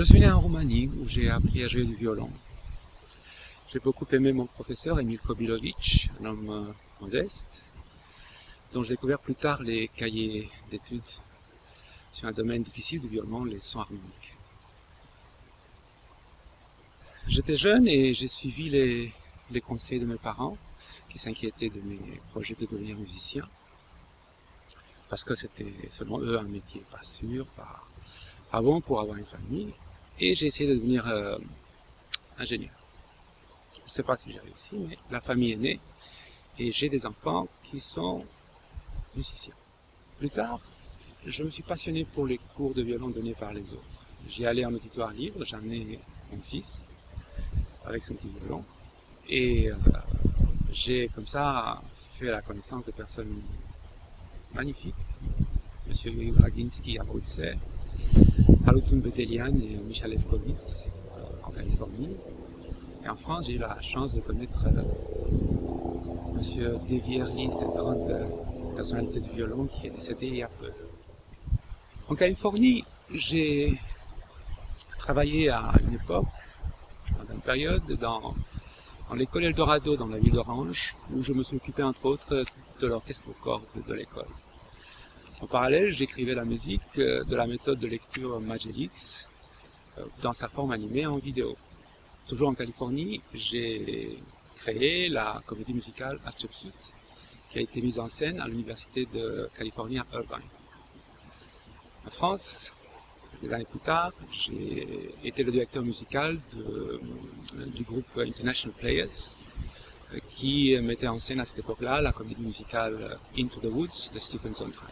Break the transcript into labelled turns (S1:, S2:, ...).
S1: Je suis né en Roumanie où j'ai appris à jouer du violon. J'ai beaucoup aimé mon professeur Emil Kobilovic, un homme modeste, dont j'ai découvert plus tard les cahiers d'études sur un domaine difficile du violon, les sons harmoniques. J'étais jeune et j'ai suivi les conseils de mes parents qui s'inquiétaient de mes projets de devenir musicien, parce que c'était selon eux un métier pas sûr, pas bon pour avoir une famille, et j'ai essayé de devenir ingénieur. Je ne sais pas si j'ai réussi, mais la famille est née et j'ai des enfants qui sont musiciens. Plus tard, je me suis passionné pour les cours de violon donnés par les autres. J'y allais en auditoire libre, j'ai amené mon fils avec son petit violon et j'ai comme ça fait la connaissance de personnes magnifiques. Monsieur Draginski à Bruxelles, Halutun Betelian et Michal Lefkowitz en Californie. Et en France, j'ai eu la chance de connaître Monsieur Devieri, cette grande personnalité du violon qui est décédé il y a peu. En Californie, j'ai travaillé à une époque, dans une période, dans l'école Eldorado, dans la ville d'Orange, où je me suis occupé entre autres de l'orchestre aux cordes de l'école. En parallèle, j'écrivais la musique de la méthode de lecture Magellix dans sa forme animée en vidéo. Toujours en Californie, j'ai créé la comédie musicale Hatshepsut, qui a été mise en scène à l'université de Californie à Irvine. En France, des années plus tard, j'ai été le directeur musical du groupe International Players, qui mettait en scène à cette époque-là la comédie musicale Into the Woods de Stephen Sondheim.